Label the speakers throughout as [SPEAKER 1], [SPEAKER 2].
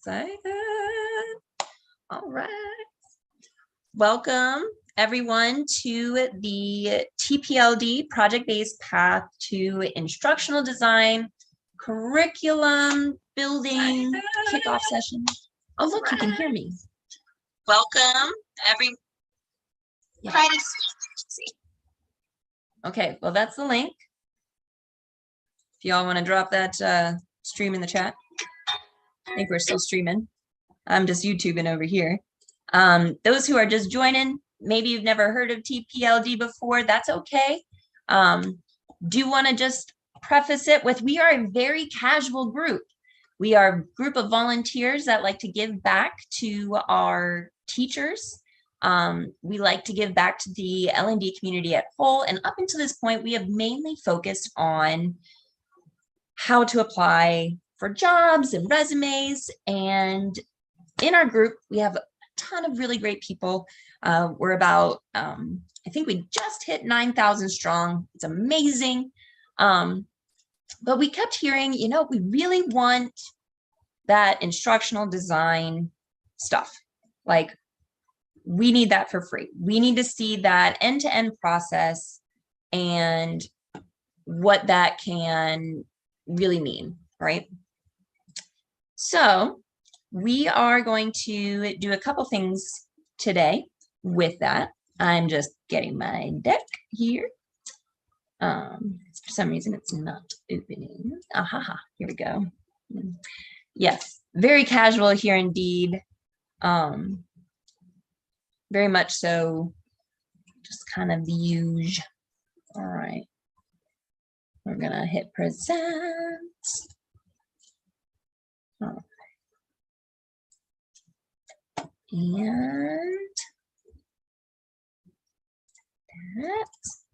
[SPEAKER 1] excited. All right. Welcome everyone to the TPLD project-based path to instructional design, curriculum building, kickoff session. Oh, look, you can hear me. Welcome everyone. Yeah. Okay, well, that's the link. If y'all want to drop that stream in the chat. I think we're still streaming. I'm just YouTubing over here. Those who are just joining, maybe you've never heard of TPLD before, that's okay. Do want to just preface it with, we are a very casual group. We are a group of volunteers that like to give back to our teachers. We like to give back to the L&D community at whole. And up until this point, we have mainly focused on how to apply for jobs and resumes. And in our group, we have a ton of really great people. We're about, I think we just hit 9,000 strong. It's amazing. But we kept hearing, you know, we really want that instructional design stuff. Like, we need that for free. We need to see that end-to-end process and what that can really mean, right? So we are going to do a couple things today with that. I'm just getting my deck here. For some reason, it's not opening. Aha, here we go. Yes, very casual here indeed. Very much so, just kind of the usual. All right. We're gonna hit present. Okay.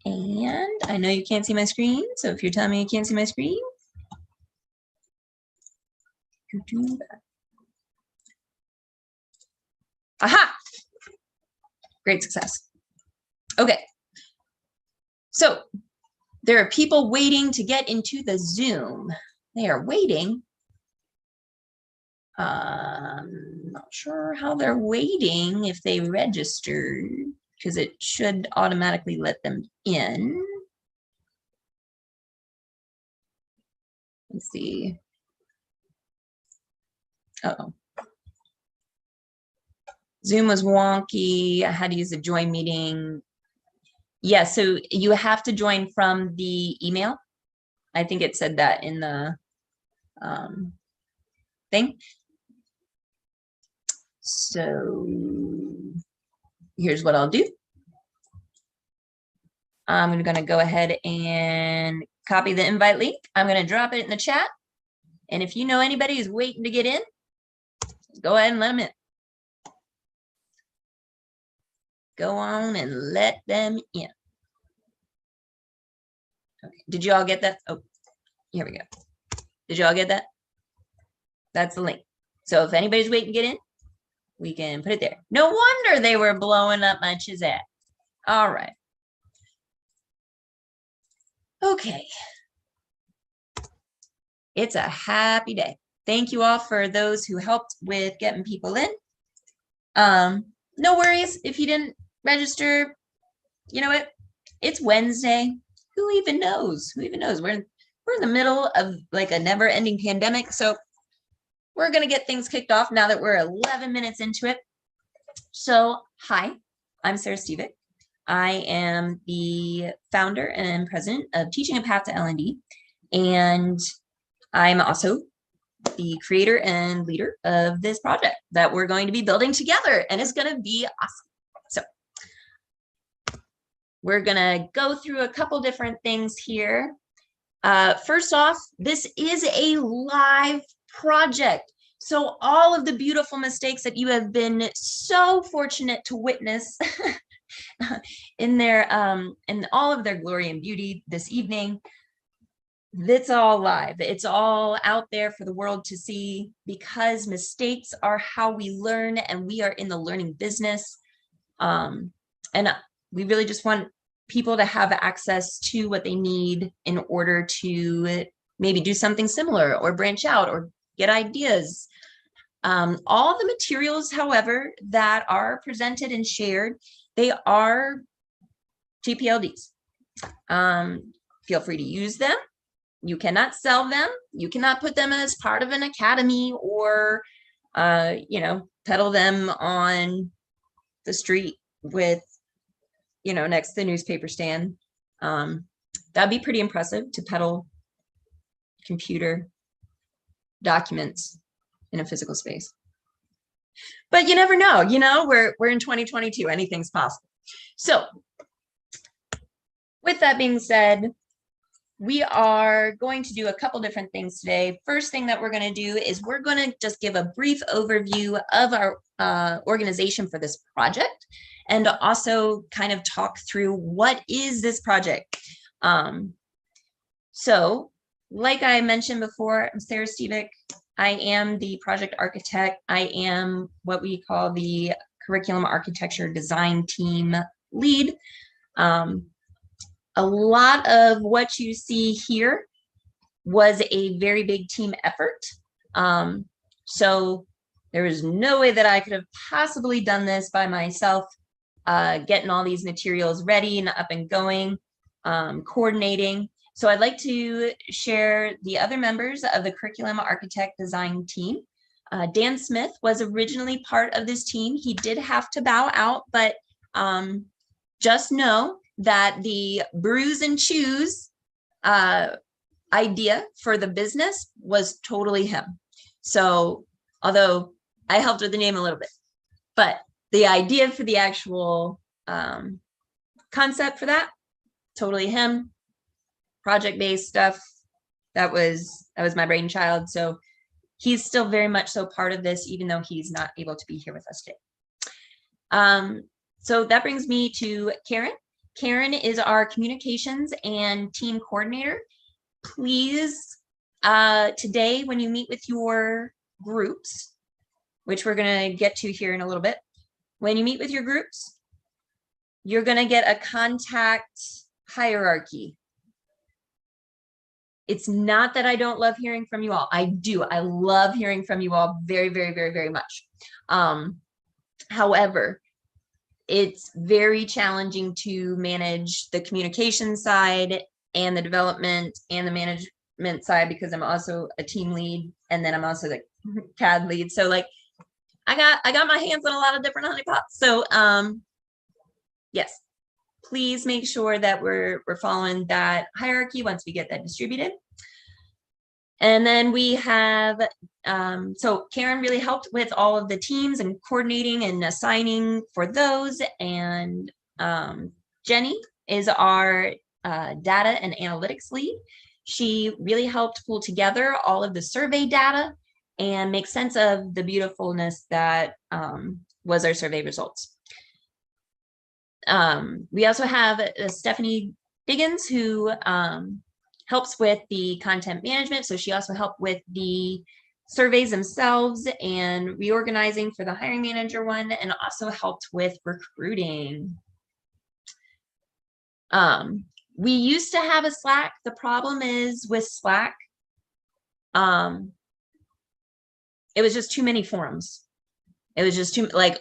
[SPEAKER 1] And I know you can't see my screen, so if you're telling me you can't see my screen, you do that. Aha! Great success. Okay. So there are people waiting to get into the Zoom. They are waiting. Not sure how they're waiting if they registered, because it should automatically let them in. Let's see. Uh-oh. Zoom was wonky. I had to use the join meeting. Yeah, so you have to join from the email. I think it said that in the thing. So here's what I'll do. I'm going to go ahead and copy the invite link. I'm going to drop it in the chat. And if you know anybody who's waiting to get in, go ahead and let them in. Go on and let them in. Okay. Did you all get that? Oh, here we go. Did you all get that? That's the link. So if anybody's waiting to get in, we can put it there. No wonder they were blowing up my Chizat. All right. Okay. It's a happy day. Thank you all for those who helped with getting people in. No worries if you didn't register. You know what? It's Wednesday. Who even knows? Who even knows? We're in the middle of like a never-ending pandemic, so we're gonna get things kicked off now that we're 11 minutes into it. So, hi, I'm Sarah Stevick. I am the founder and president of Teaching a Path to L&D, and I'm also the creator and leader of this project that we're going to be building together, and it's going to be awesome. So we're going to go through a couple different things here. First off, this is a live project. So all of the beautiful mistakes that you have been so fortunate to witness in all of their glory and beauty this evening, it's all live. It's all out there for the world to see, because mistakes are how we learn, and we are in the learning business. And we really just want people to have access to what they need in order to maybe do something similar or branch out or get ideas. All the materials, however, that are presented and shared, they are TPLDs. Feel free to use them. You cannot sell them. You cannot put them as part of an academy or, you know, peddle them on the street with, you know, next to the newspaper stand. That'd be pretty impressive to peddle computer documents in a physical space. But you never know, you know, we're in 2022, anything's possible. So with that being said, we are going to do a couple different things today. First thing that we're going to do is we're going to just give a brief overview of our organization for this project, and also kind of talk through what is this project. So like I mentioned before, I'm Sarah Stevick. I am the project architect. I am what we call the curriculum architecture design team lead. A lot of what you see here was a very big team effort. So there was no way that I could have possibly done this by myself, getting all these materials ready and up and going, coordinating. So I'd like to share the other members of the curriculum architect design team. Dan Smith was originally part of this team. He did have to bow out, but just know that the brews and chews idea for the business was totally him. So although I helped with the name a little bit, but the idea for the actual concept for that, totally him. Project-based stuff, that was my brainchild. So he's still very much so part of this, even though he's not able to be here with us today. So that brings me to Karen. Karen is our communications and team coordinator. Please, today when you meet with your groups, which we're going to get to here in a little bit, when you meet with your groups, you're going to get a contact hierarchy. It's not that I don't love hearing from you all. I do. I love hearing from you all very, very, very, very much. However, it's very challenging to manage the communication side and the development and the management side, because I'm also a team lead, and then I'm also the CAD lead. So like I got my hands on a lot of different honeypots. So yes, please make sure that we're following that hierarchy once we get that distributed. And then we have, so Karen really helped with all of the teams and coordinating and assigning for those. And Jenny is our data and analytics lead. She really helped pull together all of the survey data and make sense of the beautifulness that was our survey results. We also have Stephanie Diggins, who helps with the content management. So she also helped with the surveys themselves and reorganizing for the hiring manager one, and also helped with recruiting. We used to have a Slack. The problem is with Slack, it was just too many forums. It was just too, like,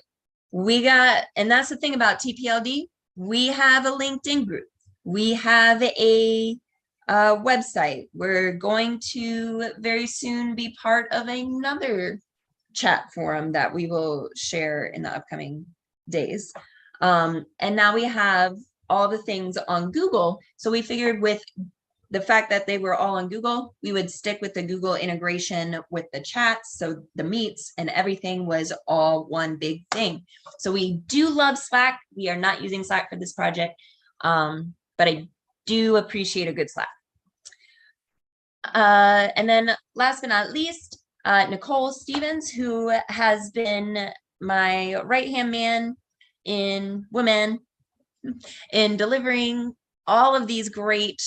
[SPEAKER 1] and that's the thing about TPLD. We have a LinkedIn group. We have a website. We're going to very soon be part of another chat forum that we will share in the upcoming days. And now we have all the things on Google. So we figured with the fact that they were all on Google, we would stick with the Google integration with the chats. So the meets and everything was all one big thing. So we do love Slack. We are not using Slack for this project, but I do appreciate a good Slack. And then last but not least, Nicole Stevens, who has been my right-hand man in delivering all of these great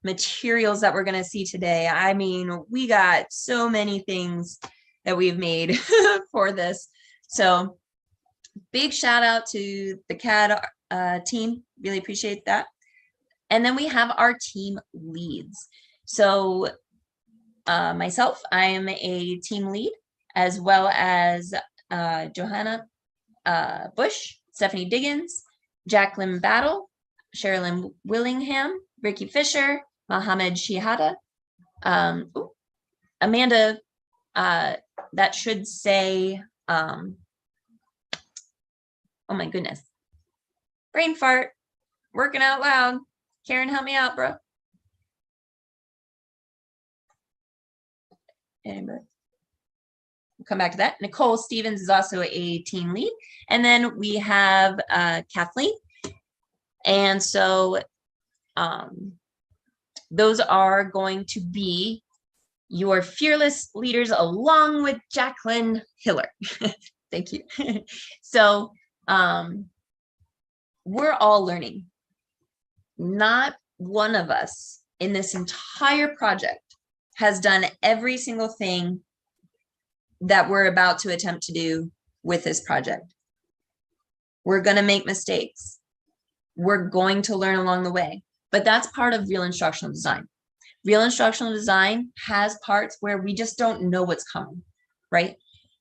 [SPEAKER 1] materials that we're going to see today. I mean, we got so many things that we've made for this. So big shout out to the CAD team. Really appreciate that. And then we have our team leads. So myself, I am a team lead. as well as Johanna Bush, Stephanie Diggins, Jacqueline Battle, Sherilyn Willingham, Ricky Fisher, Mohammed Shihada, Amanda, that should say, oh my goodness, brain fart, working out loud. Karen, help me out, bro. Anybody? We'll come back to that. Nicole Stevens is also a team lead. And then we have Kathleen. And so those are going to be your fearless leaders along with Jacqueline Hiller. Thank you. So we're all learning. Not one of us in this entire project has done every single thing that we're about to attempt to do with this project. We're going to make mistakes. We're going to learn along the way, but that's part of real instructional design. Real instructional design has parts where we just don't know what's coming, right?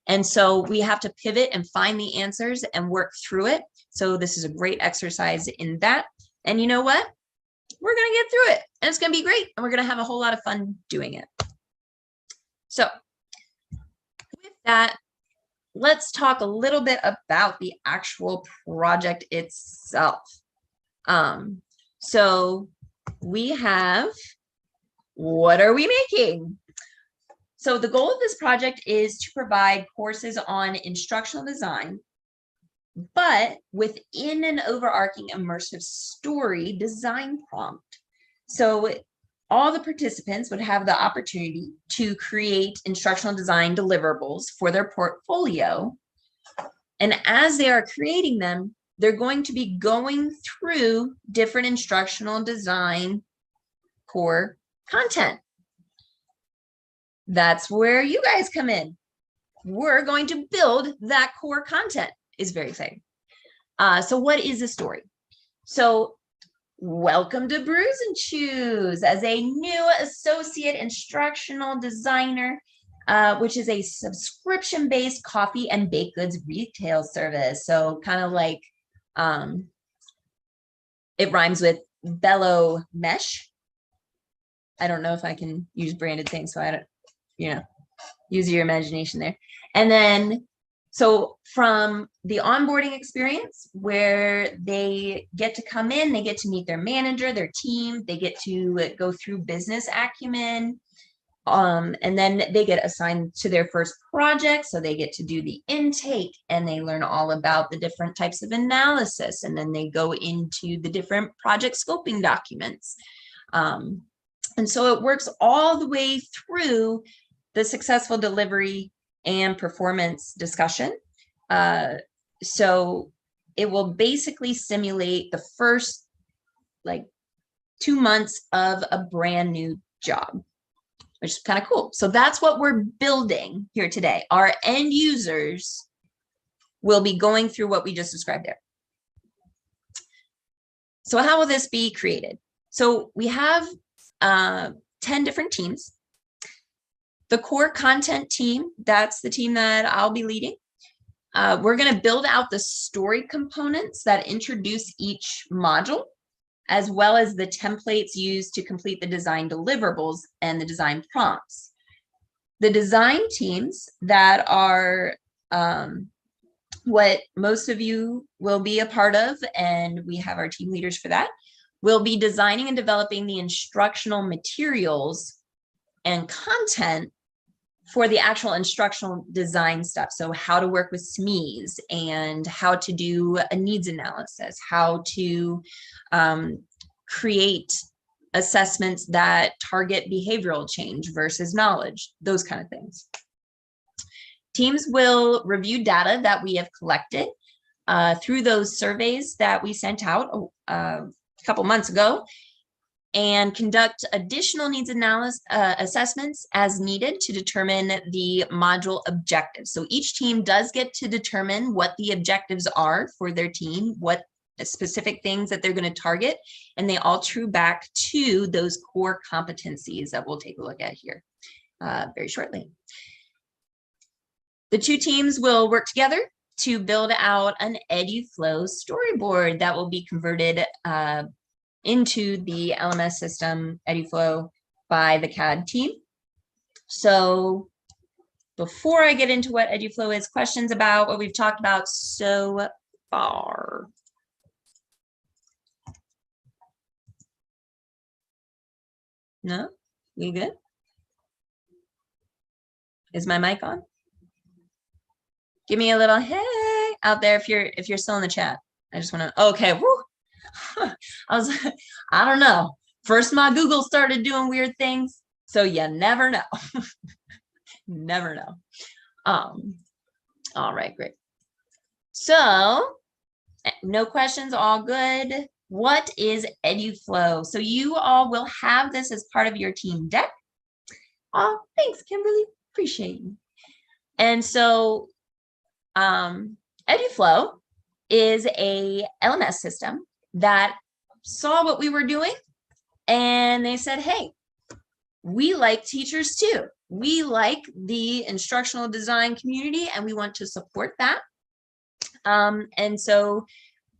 [SPEAKER 1] And so we have to pivot and find the answers and work through it. So this is a great exercise in that. And you know what? We're going to get through it and it's going to be great. And we're going to have a whole lot of fun doing it. So with that, let's talk a little bit about the actual project itself. So we have, what are we making? So the goal of this project is to provide courses on instructional design, but within an overarching immersive story design prompt. So all the participants would have the opportunity to create instructional design deliverables for their portfolio. And as they are creating them, they're going to be going through different instructional design core content. That's where you guys come in. We're going to build that core content. Is very exciting. So what is a story? So welcome to Brews and Chews as a new associate instructional designer, which is a subscription-based coffee and baked goods retail service. So kind of like, it rhymes with bellow mesh. I don't know if I can use branded things, so I don't, use your imagination there. And then, so from the onboarding experience where they get to come in, they get to meet their manager, their team, they get to go through business acumen, and then they get assigned to their first project. So they get to do the intake and they learn all about the different types of analysis. And then they go into the different project scoping documents. And so it works all the way through the successful delivery and performance discussion. So it will basically simulate the first 2 months of a brand new job, which is kind of cool. So that's what we're building here today. Our end users will be going through what we just described there. So how will this be created? So we have 10 different teams. The core content team, that's the team that I'll be leading. We're going to build out the story components that introduce each module, as well as the templates used to complete the design deliverables and the design prompts. The design teams that are what most of you will be a part of, and we have our team leaders for that, will be designing and developing the instructional materials and content for the actual instructional design stuff. So how to work with SMEs and how to do a needs analysis, how to create assessments that target behavioral change versus knowledge, those kind of things. Teams will review data that we have collected through those surveys that we sent out a couple months ago, and conduct additional needs analysis assessments as needed to determine the module objectives. So each team does get to determine what the objectives are for their team, what specific things that they're going to target, and they all true back to those core competencies that we'll take a look at here very shortly. The two teams will work together to build out an Eduflow storyboard that will be converted into the LMS system Eduflow by the CAD team. So before I get into what Eduflow is, questions about what we've talked about so far? No? We good? Is my mic on? Give me a little hey out there if you're still in the chat. I just want to, okay, woo. I don't know. First my Google started doing weird things, so you never know. Never know. All right, great. So no questions, all good. What is Eduflow? So you all will have this as part of your team deck. Oh, thanks, Kimberly. Appreciate you. And so Eduflow is a LMS system that saw what we were doing and they said, hey, we like teachers too. We like the instructional design community and we want to support that. And so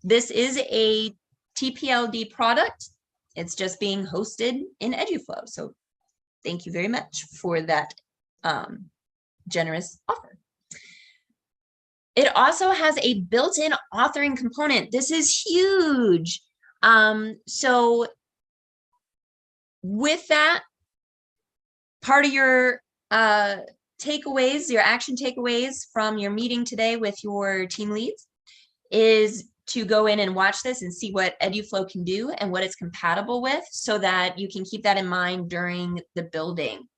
[SPEAKER 1] this is a TPLD product. It's just being hosted in Eduflow. So thank you very much for that generous offer. It also has a built-in authoring component. This is huge. So with that, part of your takeaways, your action takeaways from your meeting today with your team leads is to go in and watch this and see what Eduflow can do and what it's compatible with so that you can keep that in mind during the building.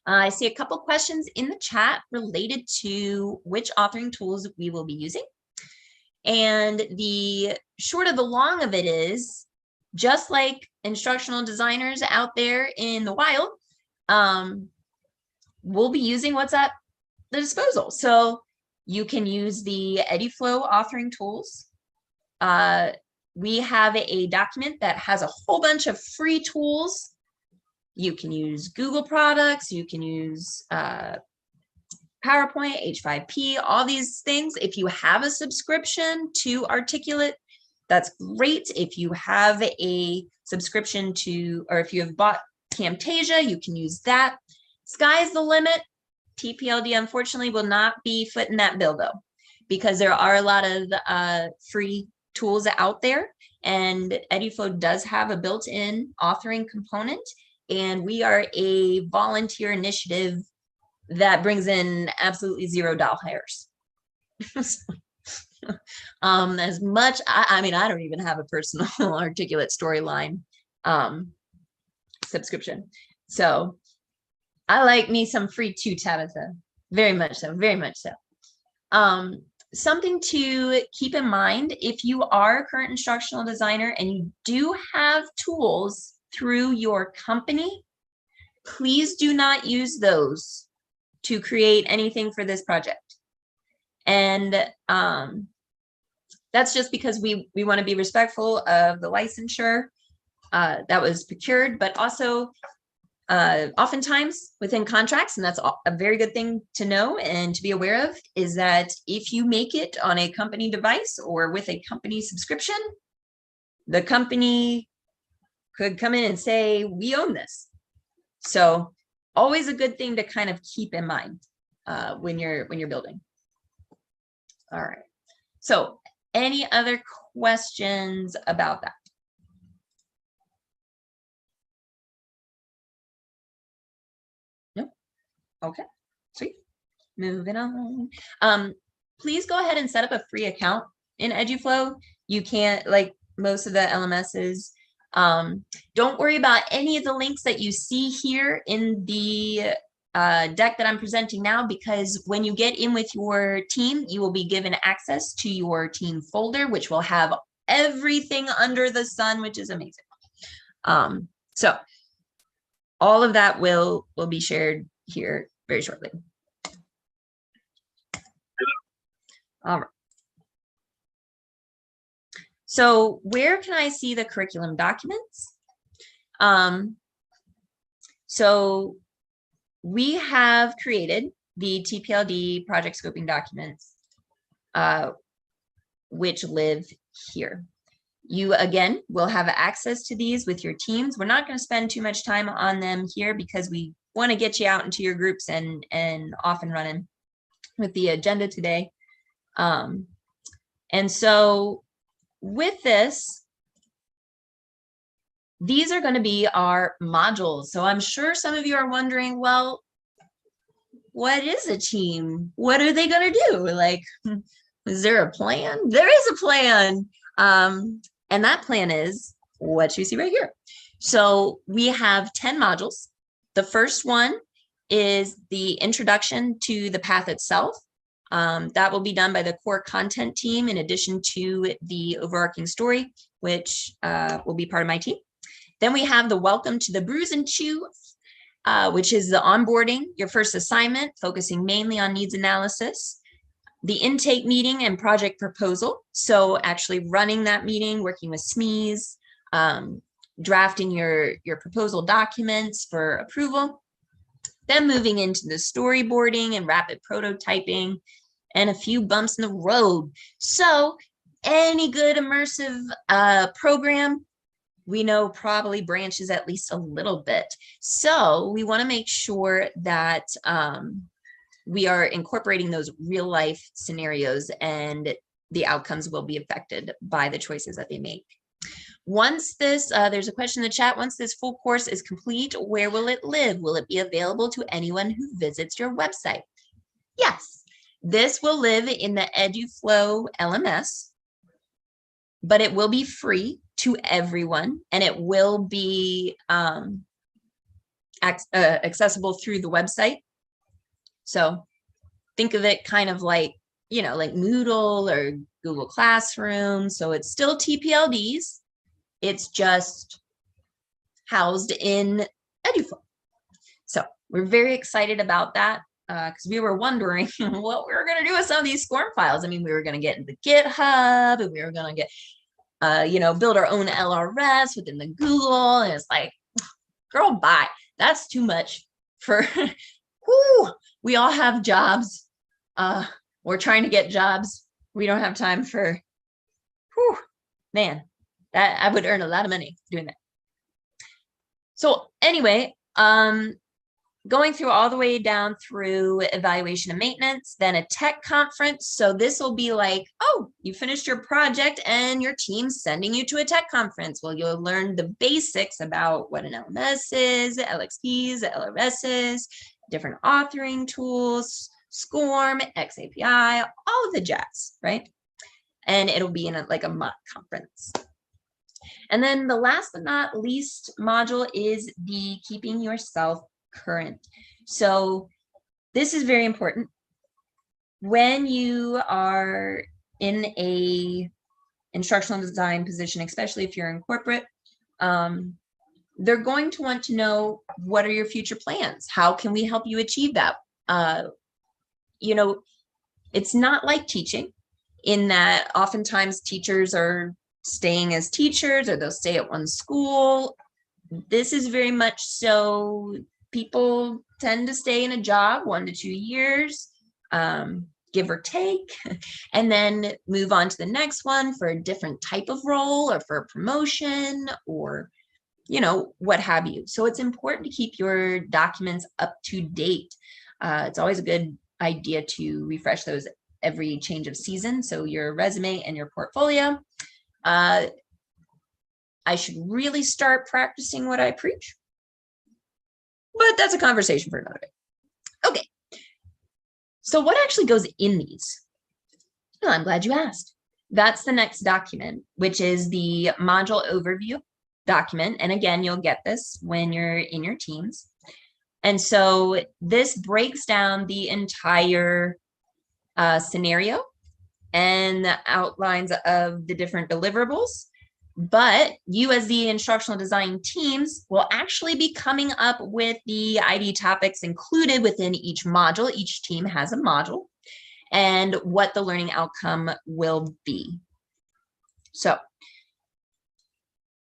[SPEAKER 1] I see a couple questions in the chat related to which authoring tools we will be using. And the short of the long of it is, just like instructional designers out there in the wild, we'll be using what's at the disposal. So you can use the Eduflow authoring tools. We have a document that has a whole bunch of free tools. You can use Google products, you can use PowerPoint, H5P, all these things. If you have a subscription to Articulate, that's great. If you have a subscription to, or if you have bought Camtasia, you can use that. Sky's the limit. TPLD, unfortunately, will not be footing that bill, though, because there are a lot of free tools out there, and Eduflow does have a built-in authoring component, and we are a volunteer initiative that brings in absolutely $0 hires. As much, I mean, I don't even have a personal Articulate storyline subscription. So I like me some free too, Tabitha. Very much so, very much so. Something to keep in mind, if you are a current instructional designer and you do have tools through your company, please do not use those to create anything for this project. And that's just because we want to be respectful of the licensure that was procured, but also oftentimes within contracts, and that's a very good thing to know and to be aware of, is that if you make it on a company device or with a company subscription, the company could come in and say, we own this. So always a good thing to kind of keep in mind when you're building. All right. So any other questions about that? No? Okay, sweet. Moving on. Please go ahead and set up a free account in Eduflow. You can't, like most of the LMSs, don't worry about any of the links that you see here in the deck that I'm presenting now, because when you get in with your team, you will be given access to your team folder, which will have everything under the sun, which is amazing. So all of that will be shared here very shortly. All right. So where can I see the curriculum documents? So we have created the TPLD project scoping documents, which live here. You, again, will have access to these with your teams. We're not going to spend too much time on them here because we want to get you out into your groups and off and running with the agenda today. And so with this, these are going to be our modules. So I'm sure some of you are wondering, well, what is a team? What are they going to do? Like, is there a plan? There is a plan. And that plan is what you see right here. So we have 10 modules. The first one is the introduction to the path itself. That will be done by the core content team in addition to the overarching story, which will be part of my team. Then we have the welcome to the Brews and Chew, which is the onboarding, your first assignment, focusing mainly on needs analysis. The intake meeting and project proposal. So actually running that meeting, working with SMEs, drafting your proposal documents for approval. Then moving into the storyboarding and rapid prototyping and a few bumps in the road. So any good immersive program, we know probably branches at least a little bit. So we want to make sure that we are incorporating those real life scenarios and the outcomes will be affected by the choices that they make. Once this, there's a question in the chat, once this full course is complete, where will it live? Will it be available to anyone who visits your website? Yes, this will live in the Eduflow LMS, but it will be free to everyone and it will be accessible through the website. So think of it kind of like, you know, like Moodle or Google Classroom. So it's still TPLDs. It's just housed in Eduflow. So we're very excited about that because we were wondering what we were going to do with some of these SCORM files. I mean, we were going to get into GitHub and we were going to get, you know, build our own LRS within the Google. And it's like, girl, bye. That's too much for, whoo, we all have jobs. We're trying to get jobs. We don't have time for, whew, man, that I would earn a lot of money doing that. So anyway, going through all the way down through evaluation and maintenance, then a tech conference. So this will be like, oh, you finished your project and your team's sending you to a tech conference. Well, you'll learn the basics about what an LMS is, LXPs, LRSs, different authoring tools, SCORM, XAPI, all of the jazz, right? And it'll be in like a mock conference. And then the last but not least module is the keeping yourself current. So this is very important. When you are in a instructional design position, especially if you're in corporate, they're going to want to know, what are your future plans? How can we help you achieve that? You know, it's not like teaching in that oftentimes teachers are staying as teachers or they'll stay at one school. This is very much so people tend to stay in a job 1 to 2 years, give or take, and then move on to the next one for a different type of role or for a promotion or, you know, what have you. So it's important to keep your documents up to date. It's always a good idea to refresh those every change of season. So your resume and your portfolio. I should really start practicing what I preach, but that's a conversation for another day. Okay. So what actually goes in these? Well, I'm glad you asked. That's the next document, which is the module overview document. And again, you'll get this when you're in your teams. And so this breaks down the entire scenario and the outlines of the different deliverables. But you as the instructional design teams will actually be coming up with the ID topics included within each module. Each team has a module and what the learning outcome will be. So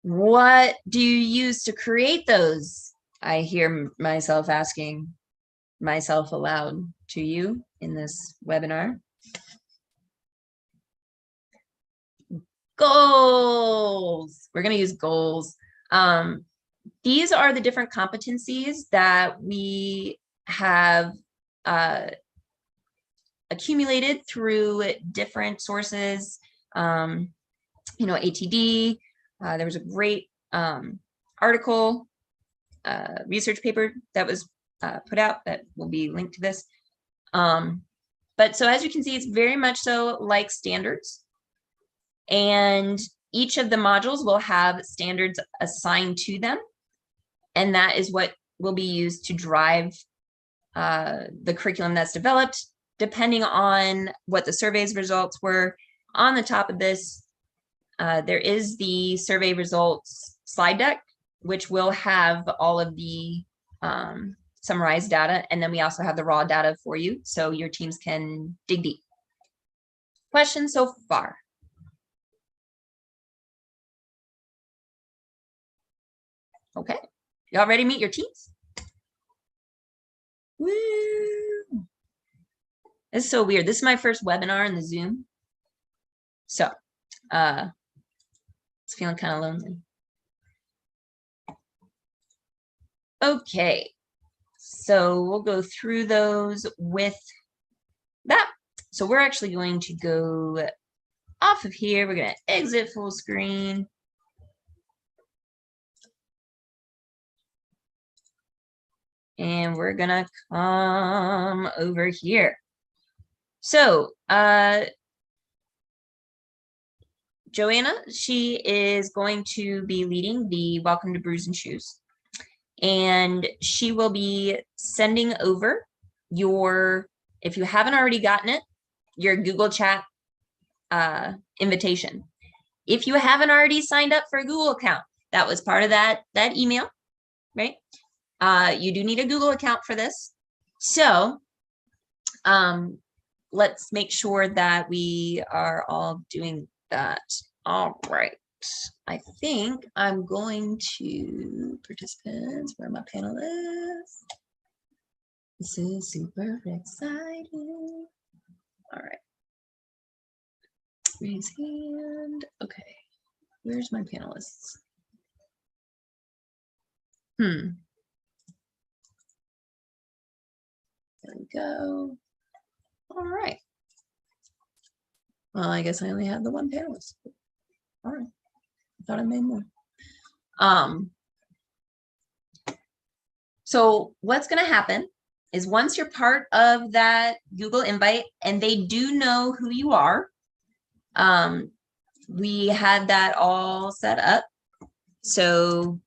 [SPEAKER 1] what do you use to create those? I hear myself asking. myself aloud to you in this webinar. Goals. We're going to use goals. These are the different competencies that we have accumulated through different sources. You know, ATD, there was a great article, research paper that was put out that will be linked to this. But so as you can see, it's very much so like standards. And each of the modules will have standards assigned to them. And that is what will be used to drive the curriculum that's developed, depending on what the survey's results were. On the top of this, there is the survey results slide deck, which will have all of the summarized data. And then we also have the raw data for you, so your teams can dig deep. Questions so far? Okay, y'all ready to meet your teams? Woo! This is so weird. This is my first webinar in the Zoom. So, it's feeling kind of lonely. Okay, so we'll go through those with that. So we're actually going to go off of here. We're going to exit full screen. And we're going to come over here. So, Joanna, she is going to be leading the Welcome to Brews and Shoes. And she will be sending over your, if you haven't already gotten it, your Google Chat invitation. If you haven't already signed up for a Google account, that was part of that email, right? You do need a Google account for this. So let's make sure that we are all doing that. All right. I think I'm going to participants, where my panelists. This is super exciting. All right. Raise hand. Okay. Where's my panelists? There we go. All right. Well, I guess I only have the one panelist. All right. I thought I made more. So what's going to happen is once you're part of that Google invite and they do know who you are, we had that all set up. So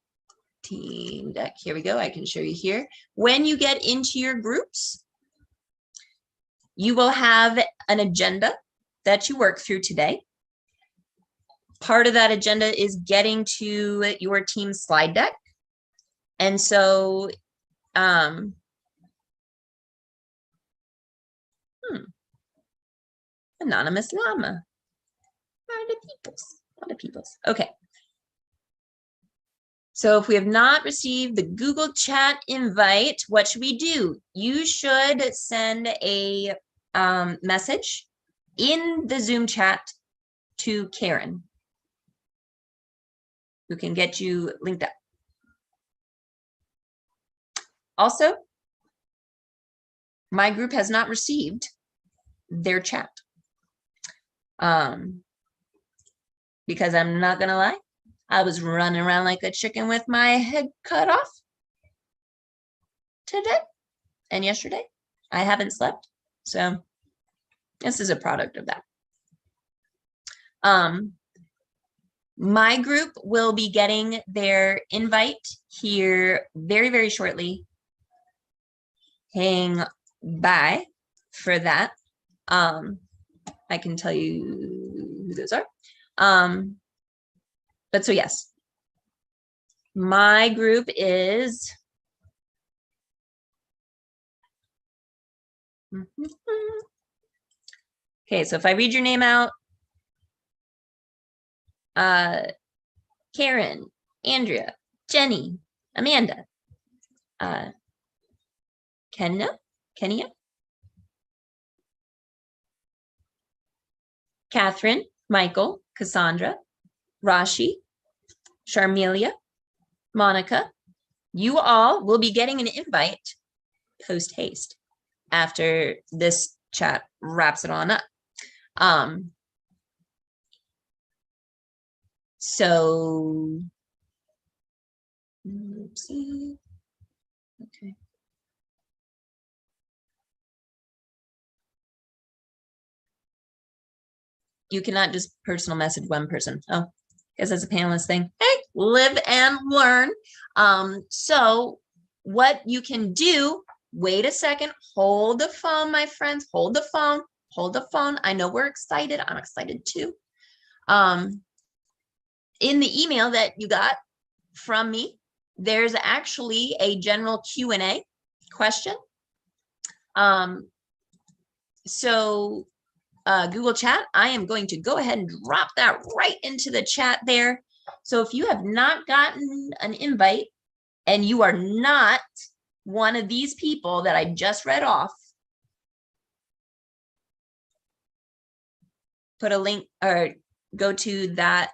[SPEAKER 1] team deck, here we go. I can show you here. When you get into your groups, you will have an agenda that you work through today. Part of that agenda is getting to your team slide deck. And so, anonymous llama. A lot of peoples. Okay. So if we have not received the Google Chat invite, what should we do? You should send a message in the Zoom chat to Karen, who can get you linked up. Also, my group has not received their chat. Because I'm not gonna lie, I was running around like a chicken with my head cut off today and yesterday. I haven't slept, so this is a product of that. My group will be getting their invite here very, very shortly. Hang by for that. I can tell you who those are. But so yes, my group is okay. So if I read your name out, Karen, Andrea, Jenny, Amanda, Kenna, Kenya, Catherine, Michael, Cassandra, Rashi, Sharmelia, Monica, you all will be getting an invite post haste after this chat wraps it on up. So, oopsie. Okay. You cannot just personal message one person. Oh, guess that's a panelist thing. Hey, live and learn. So what you can do, wait a second, hold the phone, my friends, hold the phone, hold the phone. I know we're excited. I'm excited too. In the email that you got from me, there's actually a general Q&A question. So Google Chat, I am going to go ahead and drop that right into the chat there. So if you have not gotten an invite and you are not one of these people that I just read off, put a link or go to that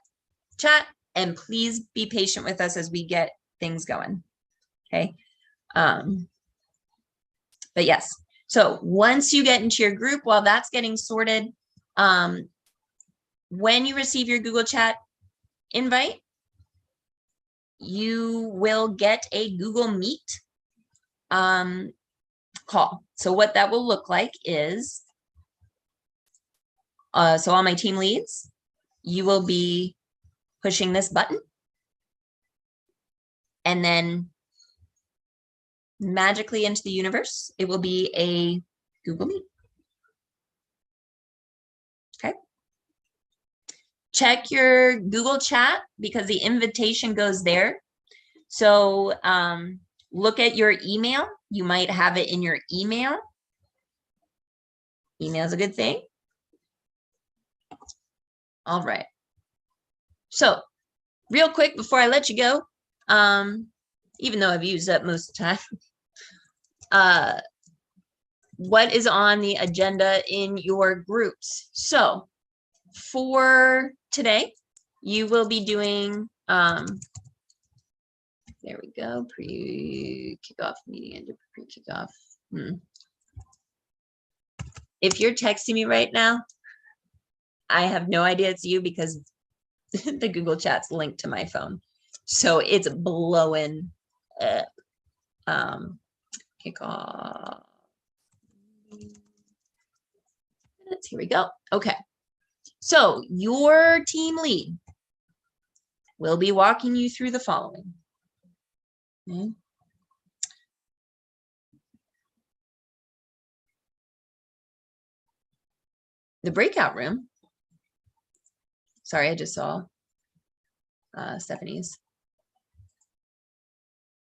[SPEAKER 1] chat and please be patient with us as we get things going. Okay. But yes, so once you get into your group, while that's getting sorted, when you receive your Google Chat invite, you will get a Google Meet call. So what that will look like is, so all my team leads, you will be pushing this button and then magically into the universe, it will be a Google Meet. Okay. Check your Google Chat because the invitation goes there. So look at your email. You might have it in your email. Email is a good thing. All right. So real quick before I let you go, even though I've used up most of the time, what is on the agenda in your groups? So for today, you will be doing, there we go, pre-kickoff meeting and pre-kickoff. If you're texting me right now, I have no idea it's you because the Google Chat's linked to my phone. So it's blowing up. Kickoff. Here we go. Okay. So your team lead will be walking you through the following. Okay. The breakout room. Sorry, I just saw Stephanie's.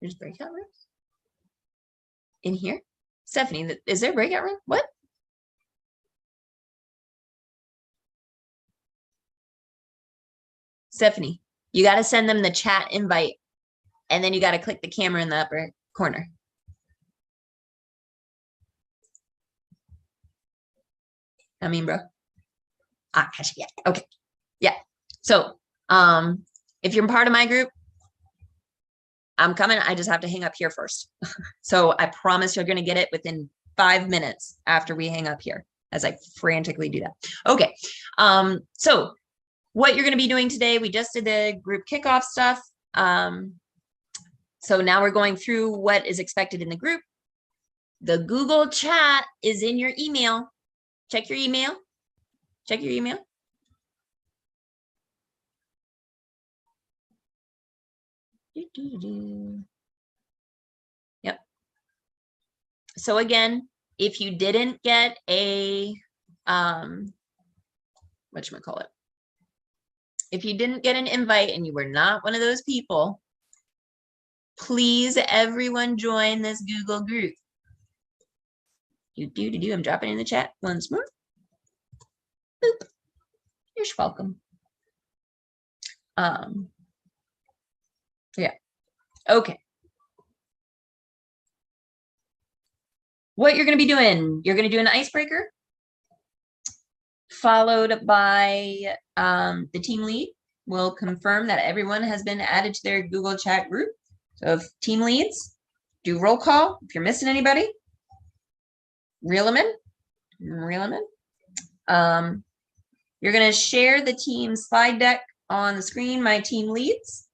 [SPEAKER 1] There's breakout rooms in here. Stephanie, is there a breakout room? What? Stephanie, you got to send them the chat invite and then you got to click the camera in the upper corner. I mean, bro. Ah, gosh, yeah. Okay. Yeah. So, if you're part of my group, I'm coming. I just have to hang up here first. So I promise you're going to get it within 5 minutes after we hang up here as I frantically do that. Okay. So what you're going to be doing today, we just did the group kickoff stuff. So now we're going through what is expected in the group. The Google Chat is in your email. Check your email. Check your email. Yep. So again, if you didn't get a, whatchamacallit, if you didn't get an invite and you were not one of those people, please everyone join this Google group. I'm dropping in the chat once more. Boop. You're welcome. Yeah. Okay. what you're going to be doing, you're going to do an icebreaker, followed by the team lead will confirm that everyone has been added to their Google Chat group. So if team leads, do roll call. If you're missing anybody, reel them in. You're going to share the team slide deck on the screen, my team leads.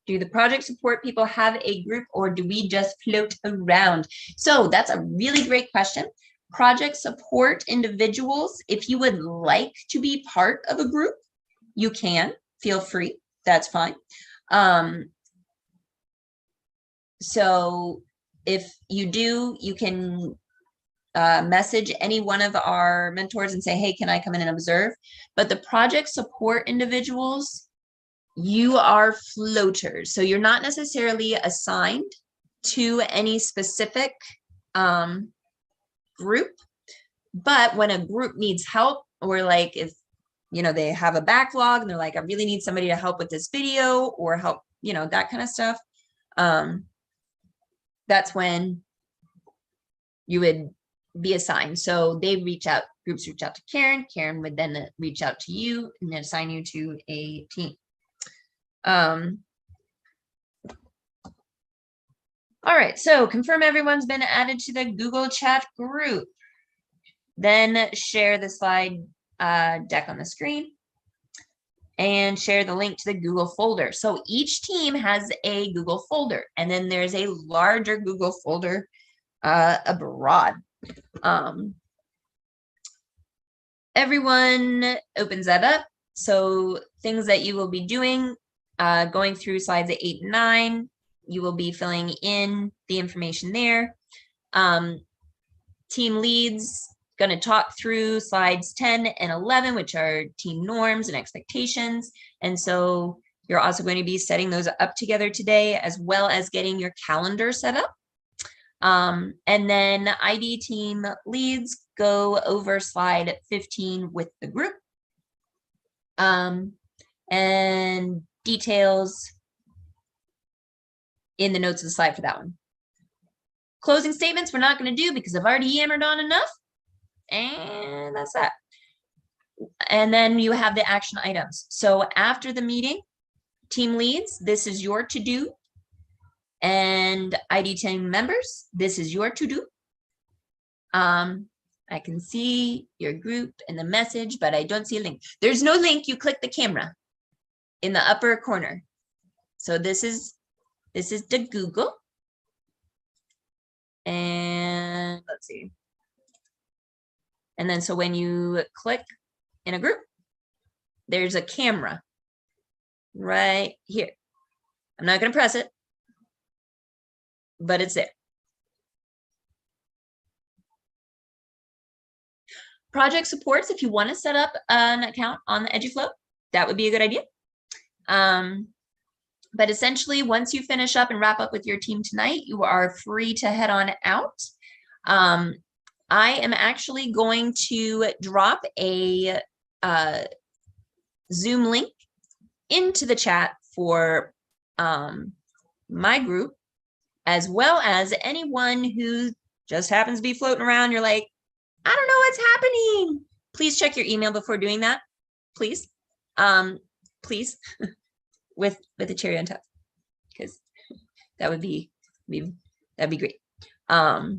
[SPEAKER 1] Do the project support people have a group, or do we just float around? So that's a really great question. Project support individuals, if you would like to be part of a group, you can, feel free, that's fine. So if you do, you can message any one of our mentors and say, hey, can I come in and observe? But the project support individuals, you are floaters. So you're not necessarily assigned to any specific group, but when a group needs help, or like if, you know, they have a backlog and they're like, I really need somebody to help with this video or help, you know, that kind of stuff. That's when you would be assigned. So they reach out, groups reach out to Karen. Karen would then reach out to you and then assign you to a team. All right, so confirm everyone's been added to the Google Chat group. Then share the slide deck on the screen and share the link to the Google folder. So each team has a Google folder, and then there's a larger Google folder abroad. Everyone opens that up. So things that you will be doing, going through slides 8 and 9, you will be filling in the information there. Team leads going to talk through slides 10 and 11, which are team norms and expectations. And so you're also going to be setting those up together today, as well as getting your calendar set up. And then ID team leads go over slide 15 with the group. And details in the notes of the slide for that one. Closing statements we're not going to do because I've already yammered on enough. And that's that. And then you have the action items. So after the meeting, team leads, this is your to-do. And ID team members, this is your to-do. I can see your group and the message, but I don't see a link. There's no link. You click the camera in the upper corner. So this is the Google. And let's see. And then so when you click in a group, there's a camera right here. I'm not going to press it, but it's there. Project supports, if you want to set up an account on the Eduflow, that would be a good idea. But essentially, once you finish up and wrap up with your team tonight, you are free to head on out. I am actually going to drop a Zoom link into the chat for my group, as well as anyone who just happens to be floating around. You're like, I don't know what's happening. Please check your email before doing that, please. Please, with the cherry on top, because that would be that'd be great. So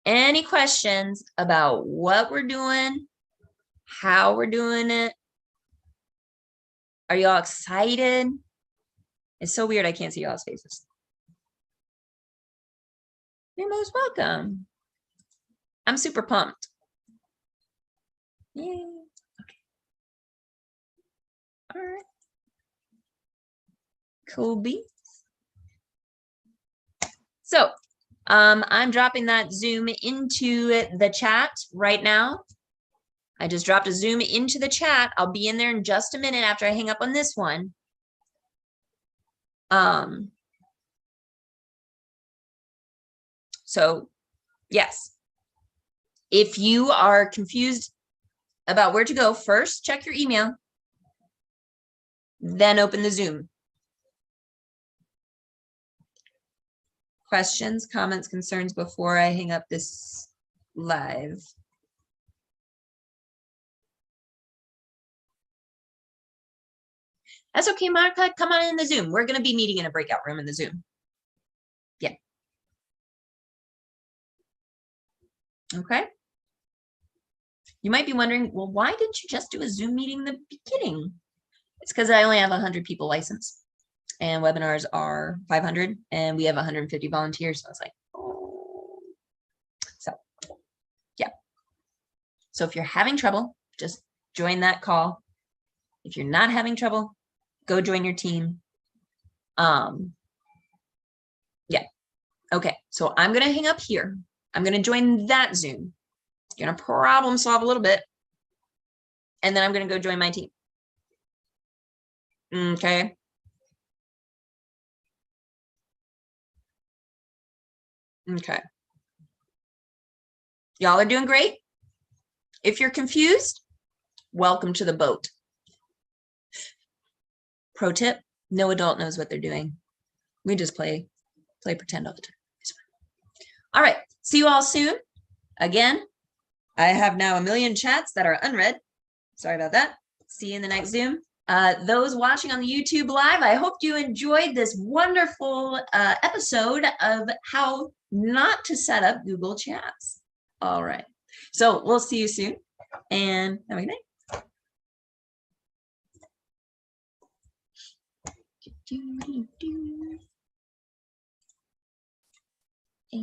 [SPEAKER 1] any questions about what we're doing, how we're doing it? Are y'all excited? It's so weird I can't see y'all's faces. You're most welcome. I'm super pumped. Yay. Okay. All right. Cool beans. So I'm dropping that Zoom into the chat right now. I just dropped a Zoom into the chat. I'll be in there in just a minute after I hang up on this one. So yes, if you are confused about where to go, first check your email. then open the Zoom. Questions, comments, concerns before I hang up this live? That's okay, Marka. Come on in the Zoom. We're going to be meeting in a breakout room in the Zoom. Yeah. Okay. You might be wondering, well, why didn't you just do a Zoom meeting in the beginning? It's because I only have 100 people licensed and webinars are 500 and we have 150 volunteers. So I was like, oh. So yeah. So if you're having trouble, just join that call. If you're not having trouble, go join your team. Yeah. Okay. So I'm going to hang up here. I'm going to join that Zoom. Going to problem solve a little bit. And then I'm going to go join my team. Okay. Okay. Y'all are doing great. If you're confused, welcome to the boat. Pro tip, no adult knows what they're doing. We just play pretend all the time. All right. See you all soon. Again, I have now 1 million chats that are unread. Sorry about that. See you in the next Zoom. Those watching on the YouTube live, I hope you enjoyed this wonderful episode of how not to set up Google Chats. All right. So we'll see you soon and have a good night.